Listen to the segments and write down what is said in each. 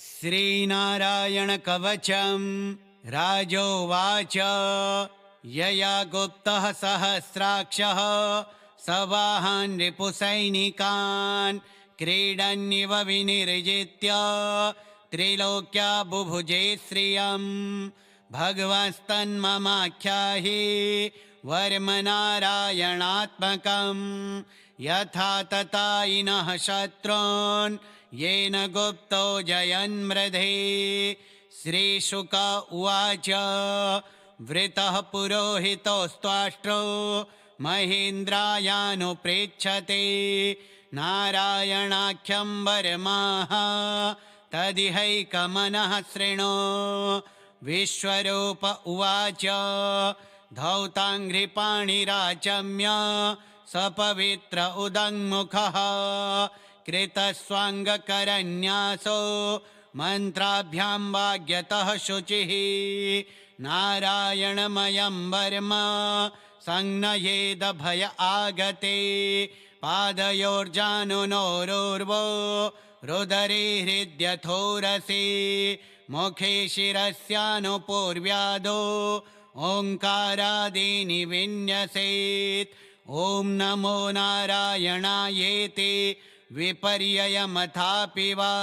श्रीनारायणकवचं राजोवाच। यया गुप्तः सहस्राक्षः सवाहन् रिपुसैनिकान् क्रीडन्निव विनिर्जित्य त्रिलोक्या बुभुजे श्रियम्। भगवस्तन्ममाख्याहि वर्मनारायणात्मकम् यथा ततायिनः शत्रून् येन गुप्तो जयन्मृधे। श्रीशुक उवाच वृतः पुरोहितोस्त्वाष्ट्रो महेन्द्रायानुप्रेच्छते नारायणाख्यं वर्माः तदिहैकमनः शृणु। विश्वरूप उवाच धौताङ्घ्रिपाणिराचम्य सपवित्र उदङ्मुखः कृतस्वाङ्गकरन्यासो मन्त्राभ्यां वाग्यतः शुचिः। नारायणमयं वर्म संज्ञयेद भय आगते पादयोर्जानुनोरुर्वो रुदरे हृद्यथोरसे मुखे शिरस्यानुपूर्व्यादो ओङ्कारादीनि विन्यसेत्। ॐ नमो नारायणायेति विपर्ययमथापि वा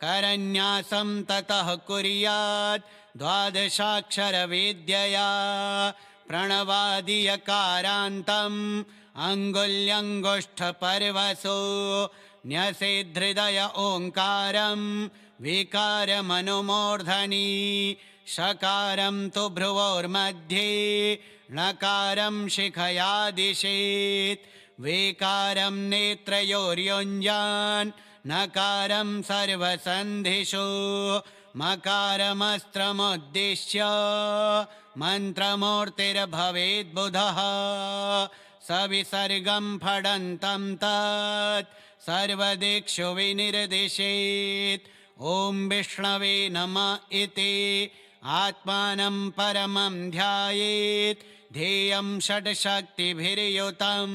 करन्यासं ततः कुर्यात् द्वादशाक्षरविद्यया प्रणवादियकारान्तम् अङ्गुल्यङ्गुष्ठपर्वसो न्यसेद्धृदय ओङ्कारं विकारमनुमूर्धनि। षकारं तु भ्रुवोर्मध्ये णकारं शिखयादिशेत् वेकारं नेत्रयोर्युञ्जान् नकारं सर्वसन्धिषु मकारमस्त्रमुद्दिश्य मन्त्रमूर्तिर्भवेद्बुधः। सविसर्गं फडन्तं तत् सर्वदिक्षु विनिर्दिशेत्। ॐ विष्णवे नमः इति आत्मानं परमं ध्यायेत्। ध्येयं षड्शक्तिभिर्युतं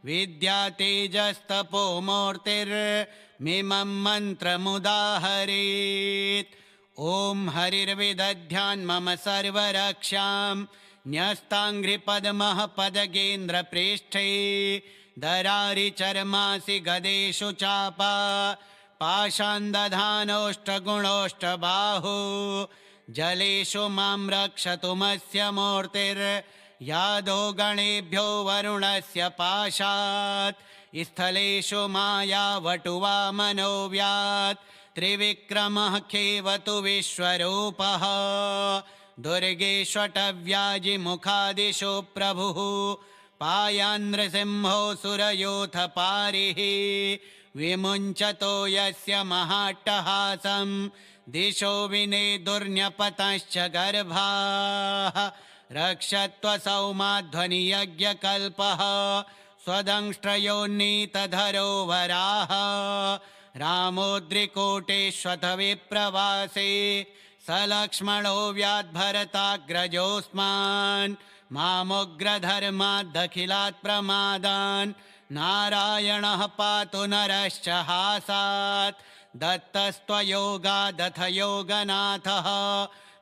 विद्यातेजस्तपोमूर्तिर्मिमं मन्त्रमुदाहरेत्। ॐ हरिर्विदध्यान् मम सर्वरक्षां न्यस्ताङ्घ्रिपद्मः पदगेन्द्रप्रेष्ठे दरारिचर्मासि गदेषु चापा पाशान्दधानोष्टगुणोष्टबाहु जलेषु मां रक्षतुमस्य मूर्तिर्यादो गणेभ्यो वरुणस्य पाशात् स्थलेषु मायावटुवा मनोव्यात् त्रिविक्रमः खेवतु विश्वरूपः दुर्गेष्वटव्याजिमुखादिषु प्रभुः पायान्नृसिंहोऽसुरयोऽथ पारिः विमुञ्चतो यस्य महाट्टहासं दिशो विनेदुर्न्यपतश्च गर्भाः रक्षत्वसौमाध्वनियज्ञकल्पः स्वदंष्ट्रयोन्नीतधरो वराः रामोद्रिकोटेष्वथ विप्रवासे सलक्ष्मणो व्याद्भरताग्रजोऽस्मान् मामुग्रधर्मादखिलात् प्रमादान् नारायणः पातु नरश्च हासात् दत्तस्त्वयोगादथ योगनाथः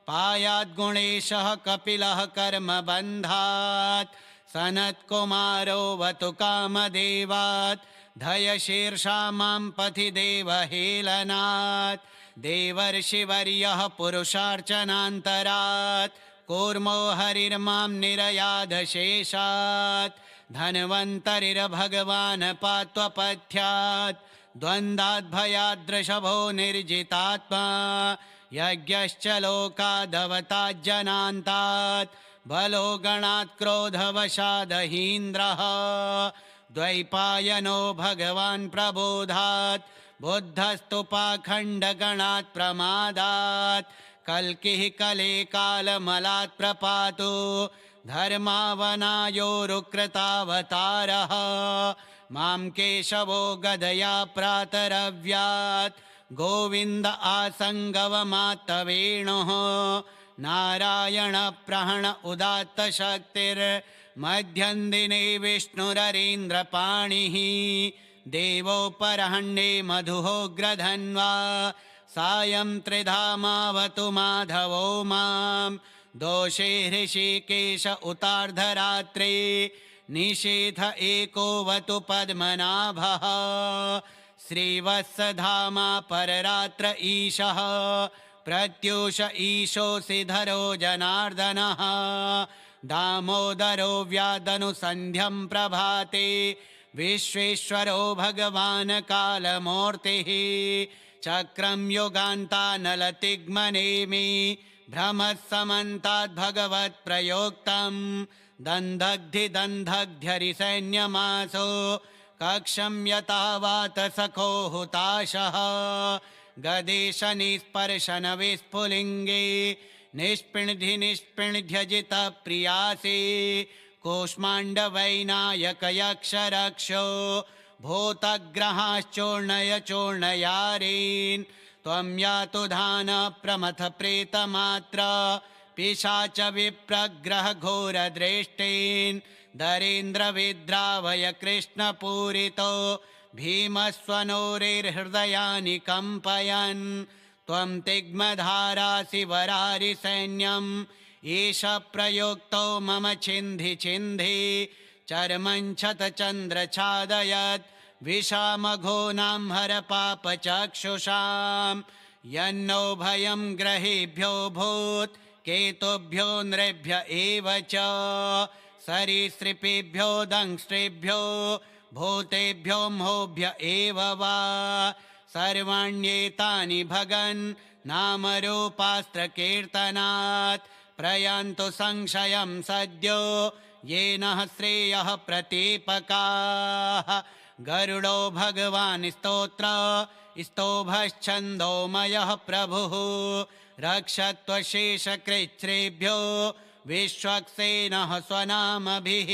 पायाद्गुणेशः कपिलः कर्मबन्धात् सनत्कुमारोऽवतु कामदेवात् धयशीर्षा मां पथि देवहेलनात् देवर्षिवर्यः पुरुषार्चनान्तरात् कूर्मो हरिर्मां निरयाधशेषात् धन्वन्तरिर्भगवान् पात्वपथ्यात् द्वन्द्वाद्भयाद्वृषभो निर्जितात्मा यज्ञश्च लोकादवताज्जनान्तात् बलो गणात् क्रोधवशादहीन्द्रः द्वैपायनो भगवान् प्रबोधात् बुद्धस्तु पाखण्डगणात् प्रमादात् कल्किः कले कालमलात् प्रपातु धर्मावनायोरुकृतावतारः मां केशवो गदया प्रातरव्यात् गोविन्द आसङ्गवमात्तवेणुः नारायण प्रहण उदात्तशक्तिर्मध्यन्दिने विष्णुररीन्द्रपाणिः देवोपरहण्ये मधुहोग्रधन्वा सायं त्रिधामावतु माधवो मां दोषे हृषीकेश उतार्धरात्रे निशीथ एकोऽवतु पद्मनाभः श्रीवत्सधामा पररात्र ईशः प्रत्यूष ईशोऽसि धरो जनार्दनः दामोदरो व्यादनुसन्ध्यं प्रभाते विश्वेश्वरो भगवान् कालमूर्तिः चक्रं युगान्तानलतिग्मनेमि भ्रमः समन्ताद्भगवत्प्रयोक्तं दन्धग्धि दन्धग्ध्यरिसैन्यमासो कक्षं यतावात सखो हुताशः गदेश निस्पर्शन विस्फुलिङ्गे निष्पिण्धि निष्पिण्ध्यजित प्रियासि कूष्माण्डवैनायकयक्षरक्षो भूतग्रहाश्चूर्णय चूर्णयारीन् त्वं यातु धान प्रमथ प्रेतमात्र पिशाच विप्रग्रह घोरदृष्टीन् दरीन्द्रविद्रावय कृष्णपूरितो भीमस्वनोरिर्हृदयानि कम्पयन् त्वं तिग्मधारासि वरारिसैन्यम् ईश प्रयोक्तो मम छिन्धि छिन्धि चर्मञ्छतचन्द्रछादयत् विषामघोनां हर पापचक्षुषां यन्नो भयं ग्रहेभ्यो भूत् केतुभ्यो नृभ्य एव च सरीसृपेभ्यो दंष्ट्रेभ्यो भूतेभ्यो म्होभ्य एव वा सर्वाण्येतानि भगन् नामरूपास्त्रकीर्तनात् प्रयान्तु संशयं सद्यो येन श्रेयः प्रतीपकाः गरुडो भगवान् स्तोत्र स्तोभश्छन्दोमयः प्रभुः रक्षत्वशेषकृच्छ्रेभ्यो विश्वक्सेनः स्वनामभिः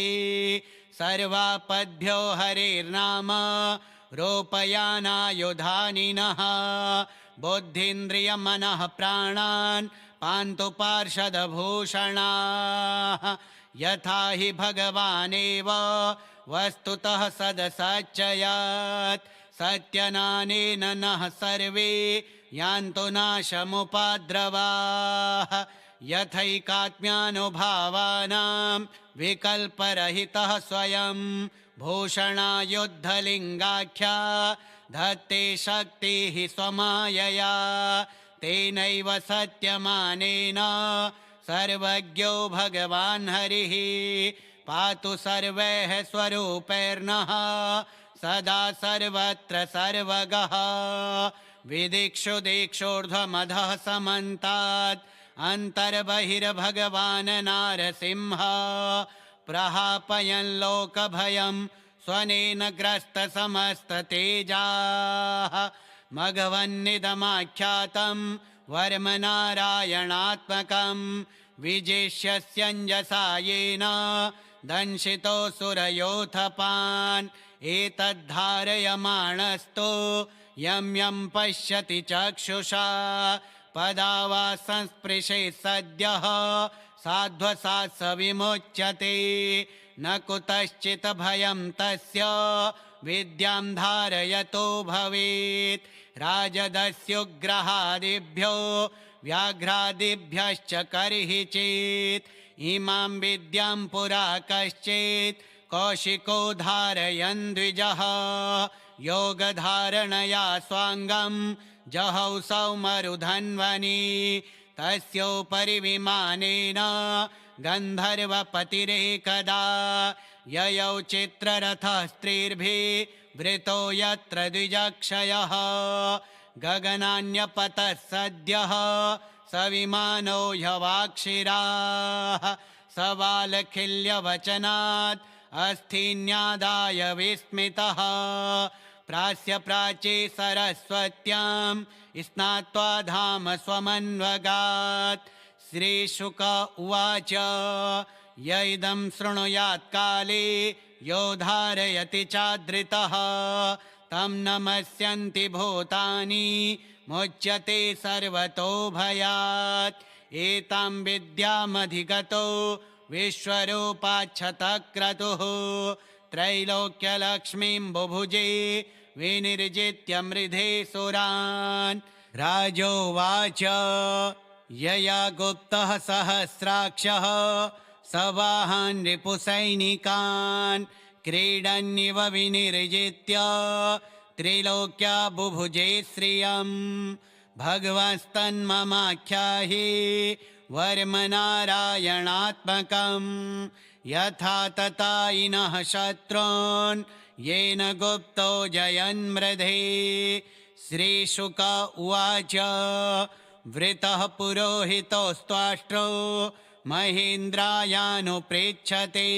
सर्वापद्भ्यो हरेर्नाम रूपयानायुधानिनः बुद्धीन्द्रियमनः प्राणान् पान्तु पार्षदभूषणाः यथा हि भगवानेव वस्तुतः सदसच्चयात् सत्यनानेन नः सर्वे यान्तु नाशमुपाद्रवाः यथैकात्म्यानुभावानां विकल्परहितः स्वयं भूषणायुद्धलिङ्गाख्या धत्ते शक्तिः स्वमायया तेनैव सत्यमानेन सर्वज्ञो भगवान् हरिः पातु सर्वैः स्वरूपैर्नः सदा सर्वत्र सर्वगः विदिक्षु दीक्षोर्ध्वमधः समन्तात् अन्तर्बहिर्भगवान् नारसिंह प्रहापयन् लोकभयं स्वनेन ग्रस्तसमस्ततेजाः मघवन्निदमाख्यातं वर्म नारायणात्मकं विजेष्यस्यञ्जसा येन दंशितोऽसुरयोथपान् एतद्धारयमाणस्तु यं यं पश्यति चक्षुषा पदा वा संस्पृशेत् सद्यः साध्वसात् स विमुच्यते न कुतश्चित् भयं तस्य विद्यां धारयतो भवेत् राजदस्युग्रहादिभ्यो व्याघ्रादिभ्यश्च कर्हि चेत् इमां विद्यां पुरा कश्चित् कौशिको धारयन् द्विजः योगधारणया स्वाङ्गं जहौ सौमरुधन्वनि तस्योपरि विमानेन गन्धर्वपतिरेकदा ययौ चित्ररथः स्त्रीर्भिः वृतो यत्र द्विजक्षयः गगनान्यपतः सद्यः स विमानो ह्यवाक्षिराः स बालखिल्यवचनात् अस्थिन्यादाय विस्मितः प्रास्य प्राचे सरस्वत्यां स्नात्वा धाम स्वमन्वगात् श्रीशुक उवाच य इदं शृणुयात् काले यो धारयति चादृतः तं नमस्यन्ति भूतानि मुच्यते सर्वतो भयात् एतां विद्यामधिगतो विश्वरूपाच्छतक्रतुः त्रैलोक्यलक्ष्मीं बुभुजे विनिर्जित्य मृधे सुरान् राजोवाच यया गुप्तः सहस्राक्षः सवाहन् रिपुसैनिकान् क्रीडन्निव विनिर्जित्य त्रिलोक्या बुभुजे श्रियम् भगवस्तन्ममाख्याहि वर्मनारायणात्मकम् यथा तथा इनः शत्रून् येन गुप्तो जयन्मृधे। श्रीशुक उवाच वृतः पुरोहितोस्त्वाष्ट्रो महेन्द्रायानुप्रेच्छते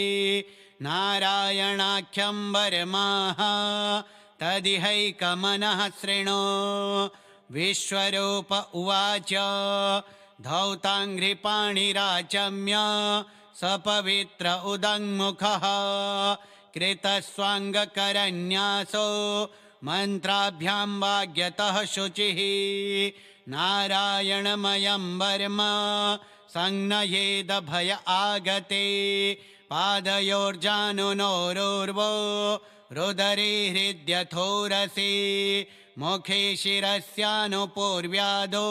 नारायणाख्यं वरमाह तदिहैकमनः शृणु। विश्वरूप उवाच धौताङ्घ्रिपाणिराचम्य सपवित्र उदङ्मुखः कृतस्वाङ्गकरन्यासो मन्त्राभ्यां वाग्यतः शुचिः नारायणमयं वर्म संज्ञयेदभय आगते पादयोर्जानुनोरुर्वो रुदरे हृद्यथोरसे मुखे शिरस्यानुपूर्व्यादो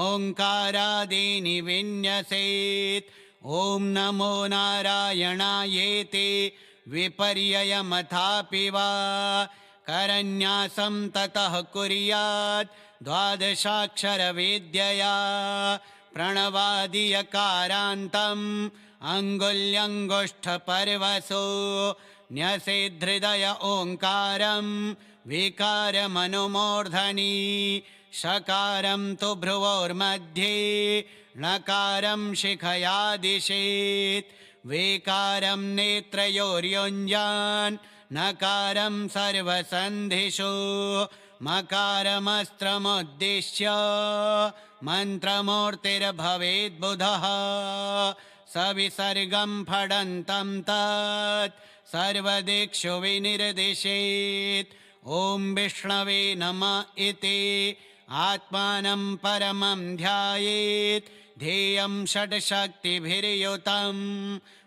ओङ्कारादीनि विन्यसेत्। ॐ नमो नारायणायेति विपर्ययमथापि वा करन्यासं ततः कुर्यात् द्वादशाक्षरविद्यया प्रणवादियकारान्तम् अङ्गुल्यङ्गुष्ठपर्वसो न्यसेद्धृदय ओङ्कारं विकारमनुमूर्धनि षकारं तु भ्रुवोर्मध्ये णकारं शिखयादिशेत् वेकारं नेत्रयोर्युञ्जान् नकारं सर्वसन्धिषु मकारमस्त्रमुद्दिश्य मन्त्रमूर्तिर्भवेद्बुधः सविसर्गं फडन्तं तत् सर्वदिक्षु विनिर्दिशेत्। ॐ विष्णवे नमः इति आत्मानं परमं ध्यायेत् ध्येयं षट्शक्तिभिर्युतं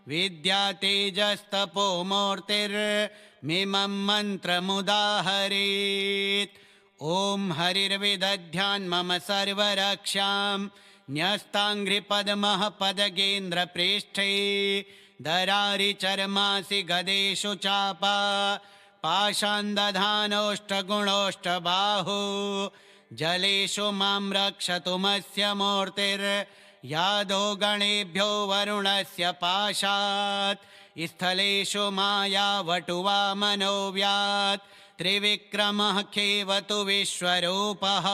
विद्यातेजस्तपो मूर्तिर्मिमं मन्त्रमुदाहरेत्। ॐ हरिर्विदध्यान् मम सर्वरक्षां न्यस्ताङ्घ्रिपद्मः पदगेन्द्रप्रेष्ठे दरारिचर्मासि गदेषु चापा पाषाण्दधानोष्टगुणोष्टबाहु जलेषु मां रक्षतुमस्य मूर्तिर्यादो गणेभ्यो वरुणस्य पाशात् स्थलेषु मायावटुवामनो व्यात् त्रिविक्रमः खेवतु विश्वरूपः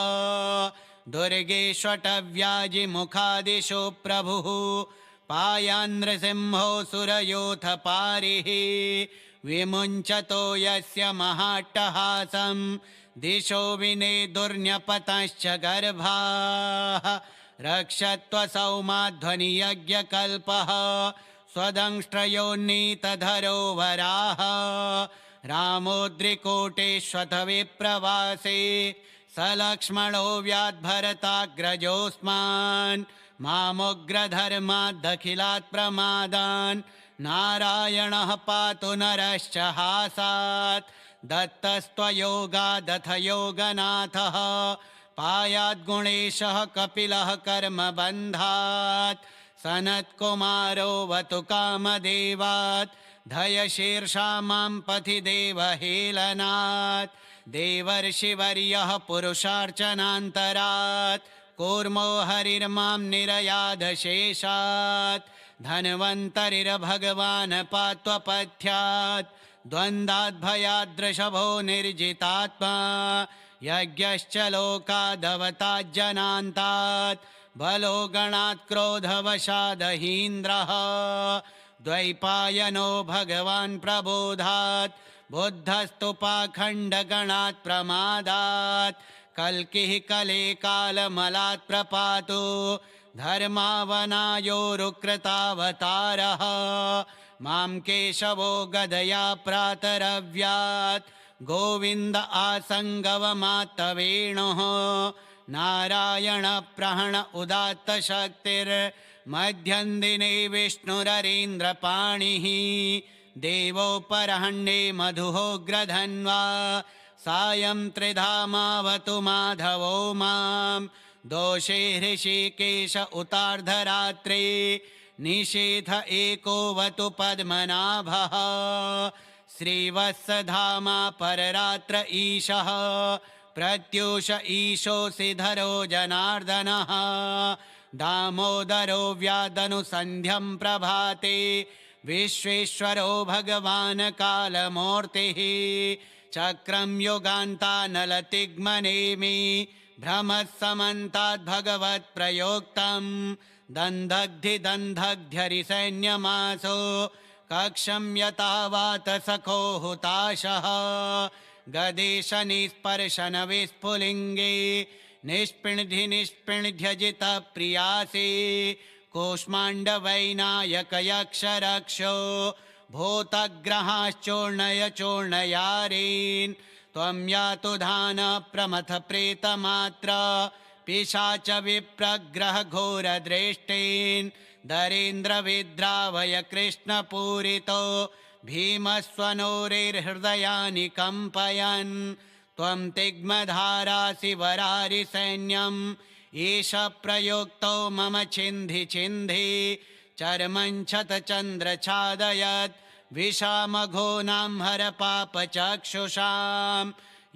दुर्गेष्वटव्याजिमुखादिषु प्रभुः पायान्नृसिंहो सुरयूथ पारिः विमुञ्चतो यस्य महाट्टहासं दिशो विनेदुर्न्यपतश्च गर्भाः रक्षत्वसौ माध्वनियज्ञकल्पः स्वदंष्ट्रयोन्नीतधरो वराः रामोद्रिकोटेष्वथ विप्रवासे सलक्ष्मणो व्याद्भरताग्रजोऽस्मान् मामुग्रधर्मादखिलात् प्रमादान् नारायणः पातु नरश्च हासात् दत्तस्त्वयोगादथ योगनाथः पायाद्गुणेशः कपिलः कर्मबन्धात् सनत्कुमारोऽवतु कामदेवात् धयशीर्षा मां पथि देवहेलनात् देवर्षिवर्यः पुरुषार्चनान्तरात् कूर्मो हरिर्मां निरयादशेषात् धन्वन्तरिर्भगवान् पात्वपथ्यात् द्वन्द्वाद्भयाद्वृषभो निर्जितात्मा यज्ञश्च लोकादवताज्जनान्तात् बलो गणात् क्रोधवशादहीन्द्रः द्वैपायनो भगवान् प्रबोधात् बुद्धस्तु पाखण्डगणात् प्रमादात् कल्किः कले कालमलात् प्रपातो धर्मावनायोरुकृतावतारः मां केशवो गदया प्रातरव्यात् गोविन्द आसङ्गवमात्तवेणुः नारायणप्रहण उदात्तशक्तिर्मध्यन्दिने विष्णुररीन्द्रपाणिः देवोपरहण्ये मधुहोग्रधन्वा सायं त्रिधामावतु माधवो मां दोषे हृषीकेश उतार्धरात्रे निशीथ एकोऽवतु पद्मनाभः श्रीवत्सधामा पररात्र ईशः प्रत्यूष ईशोऽसि धरो जनार्दनः दामोदरो व्यादनुसन्ध्यं प्रभाते विश्वेश्वरो भगवान् कालमूर्तिः चक्रं युगान्तानलतिग्मनेमि भ्रमत्समन्ताद्भगवत्प्रयोक्तं दन्धग्धिदन्धग्ध्यरिसैन्यमासो कक्षं यतावात सखो हुताशः गदेशनिस्पर्शनविस्फुलिङ्गे निष्पिण्ध्यजितः प्रियासि कूष्माण्डवैनायकयक्षरक्षो भूतग्रहाश्चूर्णय चूर्णयारीन् त्वं यातु धान प्रमथ प्रेतमात्र पिशाच विप्रग्रह घोरदृष्टीन् दरेन्द्रविद्रावय कृष्णपूरितो भीमस्वनोरिर्हृदयानि कम्पयन् त्वं तिग्मधारासि वरारिसैन्यम् एष प्रयोक्तो मम छिन्धि छिन्धि चर्मञ्छतचन्द्रछादयत् विषामघोनां हर पापचक्षुषां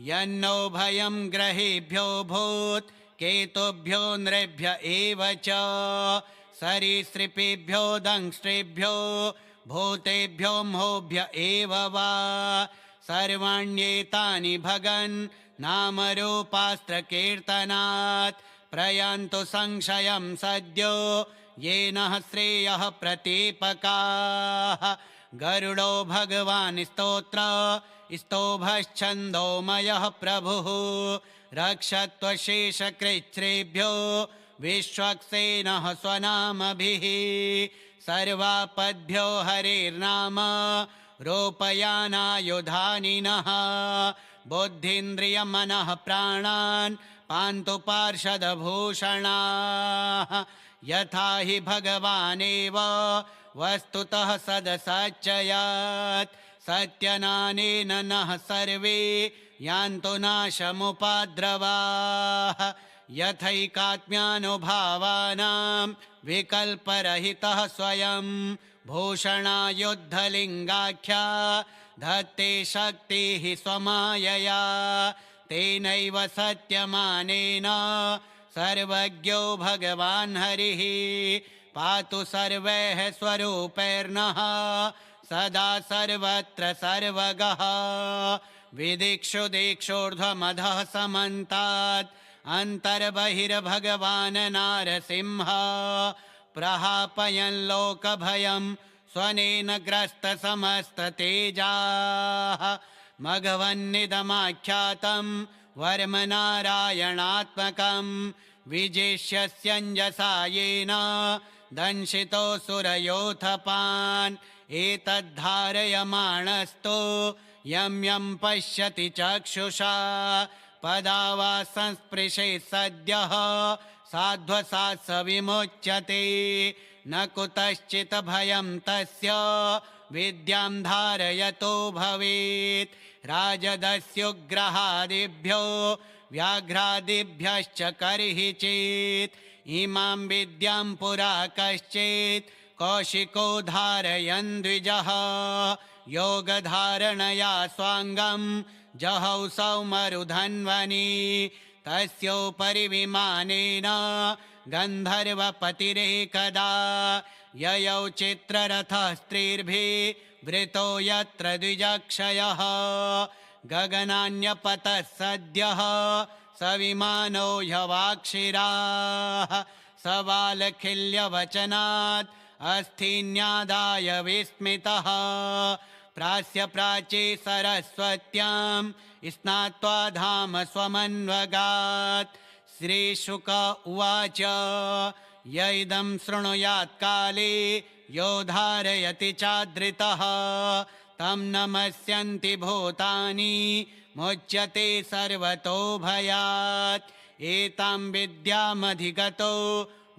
यन्नो भयं ग्रहेभ्यो भूत् केतुभ्यो नृभ्य एव च सरीसृपेभ्यो दंष्ट्रेभ्यो भूतेभ्यो मोभ्य एव वा सर्वाण्येतानि भगन् नामरूपास्त्रकीर्तनात् प्रयान्तु संशयं सद्यो येन श्रेयः प्रतीपकाः गरुडो भगवान् स्तोभश्छन्दोमयः प्रभुः रक्षत्वशेषकृच्छ्रेभ्यो विश्वक्सेनः स्वनामभिः सर्वापद्भ्यो हरेर्नाम रूपयानायुधानिनः बुद्धीन्द्रियमनः प्राणान् पान्तु पार्षदभूषणाः यथा हि भगवानेव वस्तुतः सदसच्चयात् सत्यनानेन नः सर्वे यान्तु नाशमुपाद्रवाः यथैकात्म्यानुभावानां विकल्परहितः स्वयं भूषणायुद्धलिङ्गाख्या धत्ते शक्तिः स्वमायया तेनैव सत्यमानेन सर्वज्ञो भगवान् हरिः पातु सर्वैः स्वरूपैर्नः सदा सर्वत्र सर्वगः विदिक्षु दिक्षोर्ध्वमधः समन्तात् अन्तर्बहिर्भगवान् नारसिंह प्रहापयन् लोकभयं स्वनेन ग्रस्तसमस्ततेजाः मघवन्निदमाख्यातं वर्मनारायणात्मकं विजेष्यस्यञ्जसा येन दंशितोऽसुरयोथपान् एतद्धारयमाणस्तु यं यं पश्यति चक्षुषा पदावा संस्पृशेत् सद्यः साध्वसात् स विमुच्यते न कुतश्चित् भयं तस्य विद्यां धारयतो भवेत् राजदस्युग्रहादिभ्यो व्याघ्रादिभ्यश्च कर्हि चेत् इमां विद्यां पुरा कश्चित् कौशिको धारयन् द्विजः योगधारणया स्वाङ्गं जहौ सौमरुधन्वनि तस्योपरि विमानेन गन्धर्वपतिरेकदा ययौ चित्ररथः स्त्रीर्भिः वृतो यत्र द्विजक्षयः गगनान्यपतः सद्यः स विमानो ह्यवाक्षिराः सवालखिल्यवचनात् अस्थीन्यादाय विस्मितः प्रास्य प्राचे सरस्वत्यां स्नात्वा धाम स्वमन्वगात् श्रीशुक उवाच य इदं शृणुयात् काले यो धारयति चादृतः तं नमस्यन्ति भूतानि मुच्यते सर्वतो भयात् एतां विद्यामधिगतो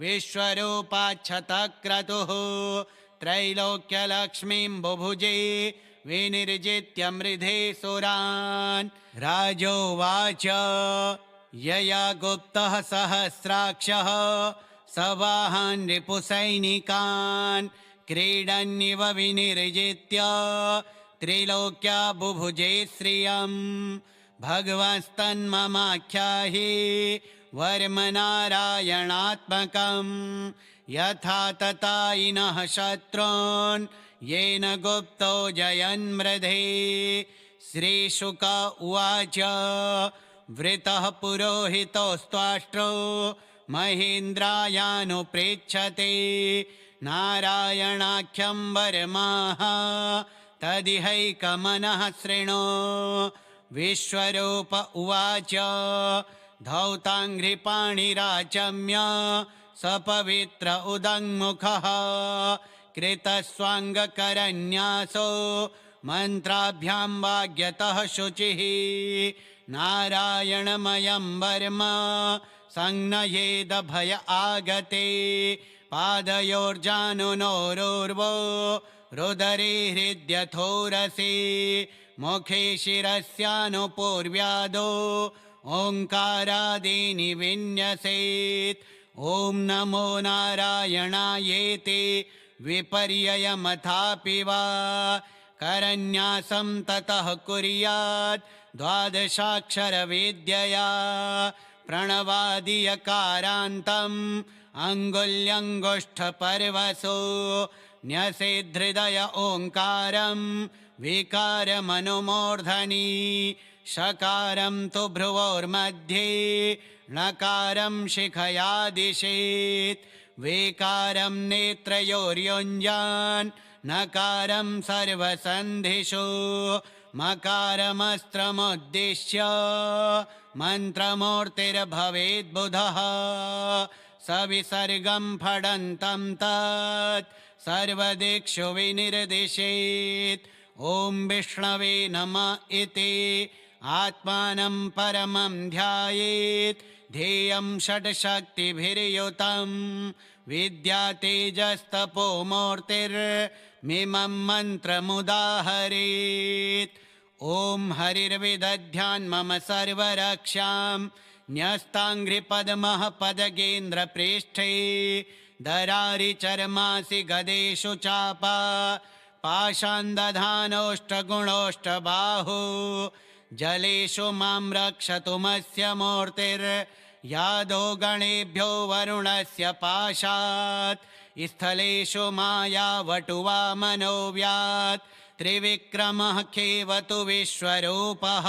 विश्वरूपाच्छतक्रतुः त्रैलोक्यलक्ष्मीं बुभुजे विनिर्जित्य मृधे सुरान् राजोवाच यया गुप्तः सहस्राक्षः सवाहान् रिपुसैनिकान् क्रीडन्निव विनिर्जित्य त्रिलोक्या बुभुजे श्रियम् भगवस्तन्ममाख्याहि वर्मनारायणात्मकम् यथा ततायिनः शत्रून् येन गुप्तो जयन्मृधे श्रीशुक उवाच वृतः पुरोहितोस्त्वाष्ट्रो महेन्द्रायानुप्रेच्छते नारायणाख्यं वर्माः तदिहैकमनः शृणु विश्वरूप उवाच धौताङ्घ्रिपाणिराचम्य सपवित्र उदङ्मुखः कृतस्वाङ्गकरन्यासो मन्त्राभ्यां वाग्यतः शुचिः नारायणमयं वर्म संज्ञयेदभय आगते पादयोर्जानुनोरुर्वो रुदरे हृद्यथोरसि मुखे शिरस्यानुपूर्व्यादो ओङ्कारादीनि विन्यसेत् ॐ नमो नारायणायेति विपर्ययमथापि वा करन्यासं ततः कुर्यात् द्वादशाक्षरविद्यया प्रणवादियकारान्तम् अङ्गुल्यङ्गुष्ठपर्वसो न्यसेद्धृदय ओङ्कारं विकारमनुमूर्धनि षकारं तु भ्रुवोर्मध्ये णकारं शिखयादिशेत् वेकारं नेत्रयोर्युञ्जान् नकारं सर्वसन्धिषु मकारमस्त्रमुद्दिश्य मन्त्रमूर्तिर्भवेद्बुधः सविसर्गं फडन्तं तत् सर्वदिक्षु विनिर्दिशेत् ॐ विष्णवे नमः इति आत्मानं परमं ध्यायेत् ध्येयं षट्शक्तिभिर्युतं विद्यातेजस्तपो मूर्तिर्मिमं मन्त्रमुदाहरेत् ॐ हरिर्विदध्यान् मम सर्वरक्षां न्यस्ताङ्घ्रिपद्मः पदगेन्द्रप्रेष्ठे दरारिचर्मासि गदेषु चापा पाषान्दधानोष्टगुणोष्टबाहु जलेषु मां रक्षतुमस्य मूर्तिर्यादो गणेभ्यो वरुणस्य पाशात् स्थलेषु मायावटुवा मनोव्यात् त्रिविक्रमः खेवतु विश्वरूपः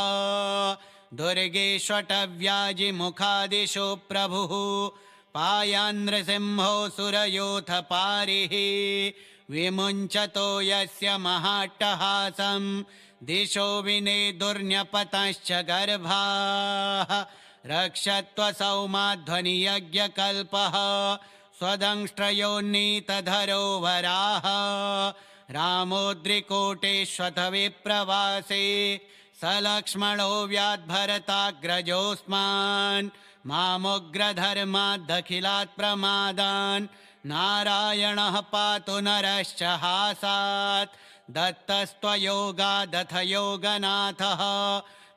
दुर्गेष्वटव्याजिमुखादिषु प्रभुः पायान्नृसिंहो सुरयोथ पारिः विमुञ्चतो यस्य महाट्टहासं दिशो विनेदुर्न्यपतश्च गर्भाः रक्षत्वसौ माध्वनियज्ञकल्पः स्वदंष्ट्रयोन्नीतधरो वराः रामोद्रिकोटेष्वथ विप्रवासे सलक्ष्मणो व्याद्भरताग्रजोऽस्मान् मामुग्रधर्मादखिलात् प्रमादान् नारायणः पातु नरश्च हासात् दत्तस्त्वयोगादथ योगनाथः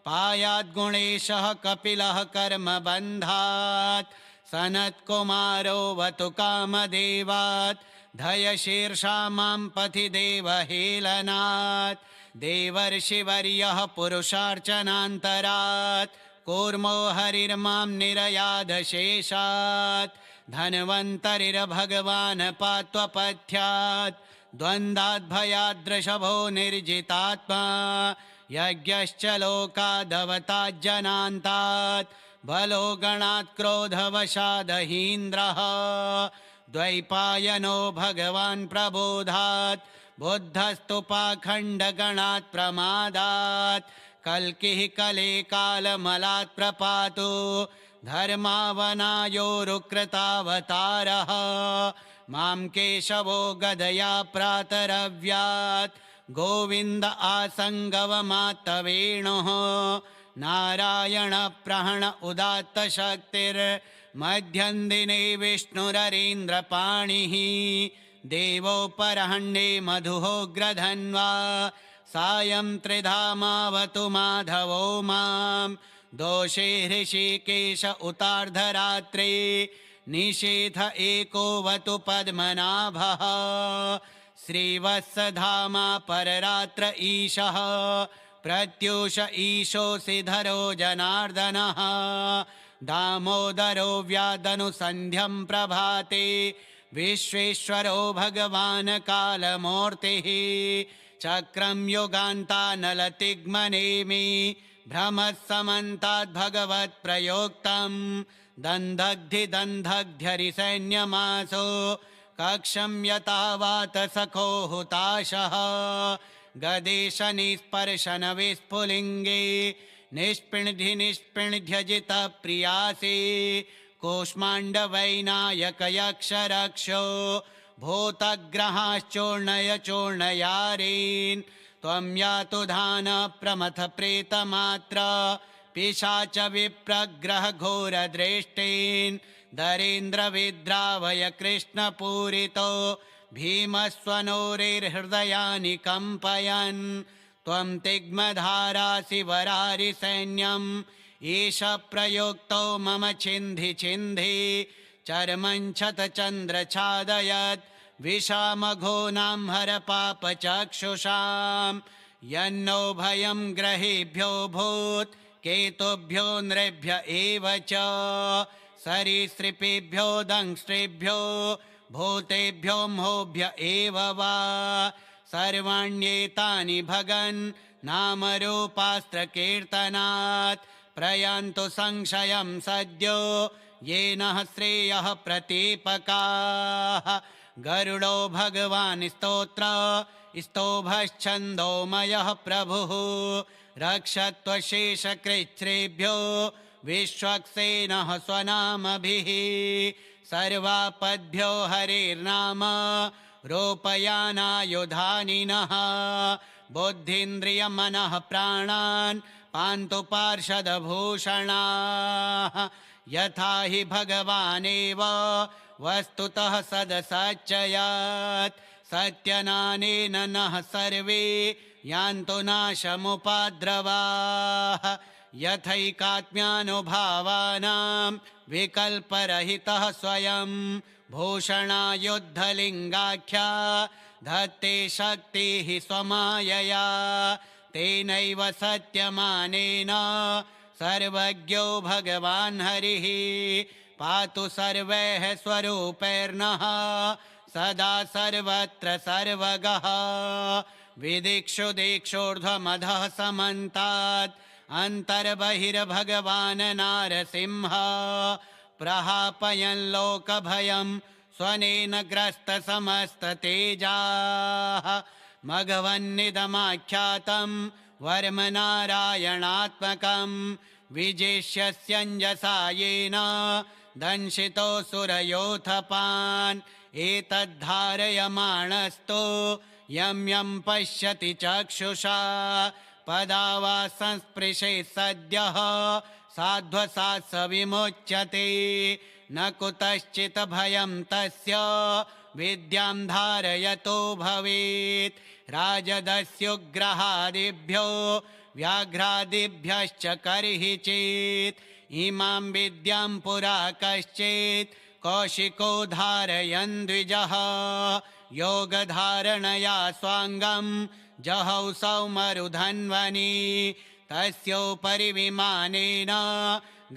पायाद्गुणेशः कपिलः कर्मबन्धात् सनत्कुमारोऽवतु कामदेवात् धयशीर्षा मां पथि देवहेलनात् देवर्षिवर्यः पुरुषार्चनान्तरात् कूर्मो हरिर्मां निरयादशेषात् धन्वन्तरिर्भगवान् पात्वपथ्यात् द्वन्द्वाद्भयाद्वृषभो निर्जितात्मा यज्ञश्च लोकादवताज्जनान्तात् बलो गणात् क्रोधवशादहीन्द्रः द्वैपायनो भगवान् प्रबोधात् बुद्धस्तु पाखण्डगणात् प्रमादात् कल्किः कले कालमलात् प्रपातो धर्मावनायोरुकृतावतारः मां केशवो गदया प्रातरव्यात् गोविन्द आसङ्गवमात्तवेणुः नारायणप्रहण उदात्तशक्तिर्मध्यन्दिने विष्णुररीन्द्रपाणिः देवोपरहण्ये मधुहोग्रधन्वा सायं त्रिधामावतु माधवो मां दोषे हृषीकेश उतार्धरात्रे निशीथ एकोऽवतु पद्मनाभः श्रीवत्सधामा पररात्र ईशः प्रत्यूष ईशोऽसि धरो जनार्दनः दामोदरो व्यादनुसन्ध्यं प्रभाते विश्वेश्वरो भगवान् कालमूर्तिः चक्रं युगान्तानलतिग्मनेमि भ्रमत्समन्ताद्भगवत्प्रयोक्तं दन्धग्धिदन्धग्ध्यरिसैन्यमासो कक्षं यतावात सखो हुताशः गदेशनिस्पर्शनविस्फुलिङ्गे निष्पिण्ध्यजितप्रियासि कूष्माण्डवैनायकयक्षरक्षो भूतग्रहाश्चूर्णय त्वं यातु धान प्रमथ प्रेतमात्र पिशाच विप्रग्रह घोरदृष्टीन् दरेन्द्रविद्रावय कृष्णपूरितो भीमस्वनोरिर्हृदयानि कम्पयन् त्वं तिग्मधारासि वरारिसैन्यम् ईश प्रयोक्तो मम छिन्धि छिन्धि चर्मञ्छतचन्द्रछादयत् विषामघोनां हर पापचक्षुषां यन्नो भयं ग्रहेभ्यो भूत् केतुभ्यो नृभ्य एव च सरीसृपेभ्यो दंष्ट्रेभ्यो भूतेभ्यो मोभ्य एव वा सर्वाण्येतानि भगन् नामरूपास्त्रकीर्तनात् प्रयान्तु संशयं सद्यो येन श्रेयः प्रतीपकाः गरुडो भगवान् स्तोभश्छन्दोमयः प्रभुः रक्षत्वशेषकृच्छ्रेभ्यो विश्वक्सेनः स्वनामभिः सर्वापद्भ्यो हरेर्नाम रूपयानायुधानिनः बुद्धीन्द्रियमनः प्राणान् पान्तु पार्षदभूषणाः यथा हि भगवानेव वस्तुतः सदसच्चयात् सत्यनानेन नः सर्वे यान्तु नाशमुपाद्रवाः यथैकात्म्यानुभावानां विकल्परहितः स्वयं भूषणायुद्धलिङ्गाख्या धत्ते शक्तिः स्वमायया तेनैव सत्यमानेन सर्वज्ञो भगवान् हरिः पातु सर्वैः स्वरूपैर्नः सदा सर्वत्र सर्वगः विदिक्षु दिक्षूर्ध्वमधः समन्तात् अन्तर्बहिर्भगवान् नारसिंह प्रहापयन् लोकभयं स्वनेन ग्रस्तसमस्ततेजाः मघवन्निदमाख्यातं वर्मनारायणात्मकं विजेष्यस्यञ्जसा येन दंशितोऽसुरयोथपान् एतद्धारयमाणस्तु यं यं पश्यति चक्षुषा पदावा संस्पृशेत् सद्यः साध्वसात् स विमुच्यते न कुतश्चित् भयं तस्य विद्यां धारयतो भवेत् राजदस्युग्रहादिभ्यो व्याघ्रादिभ्यश्च कर्हि चेत् इमां विद्यां पुरा कश्चित् कौशिको धारयन् द्विजः योगधारणया स्वाङ्गं जहौ सौमरुधन्वनि तस्योपरि विमानेन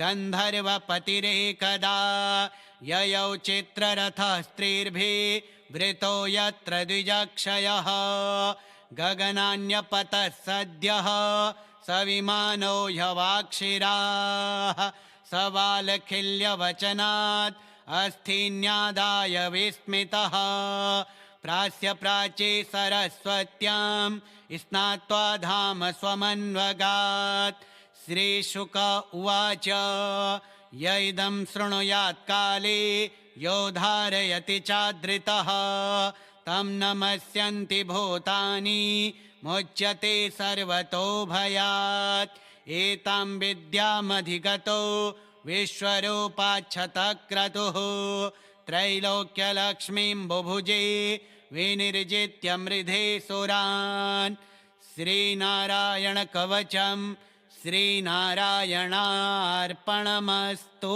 गन्धर्वपतिरेकदा ययौ चित्ररथः स्त्रीर्भिः वृतो यत्र द्विजक्षयः गगनान्यपतः सद्यः स विमानो ह्यवाक्षिराः सवालखिल्यवचनात् अस्थीन्यादाय विस्मितः प्रास्य प्राचे सरस्वत्यां स्नात्वा धाम स्वमन्वगात् श्रीशुक उवाच य इदं शृणुयात् काले यो धारयति चादृतः तं नमस्यन्ति भूतानि मुच्यते सर्वतो भयात् एतां विद्यामधिगतो विश्वरूपाच्छतक्रतुः त्रैलोक्यलक्ष्मीं बुभुजे विनिर्जित्य मृधे सुरान् श्रीनारायणकवचं श्रीनारायणार्पणमस्तु।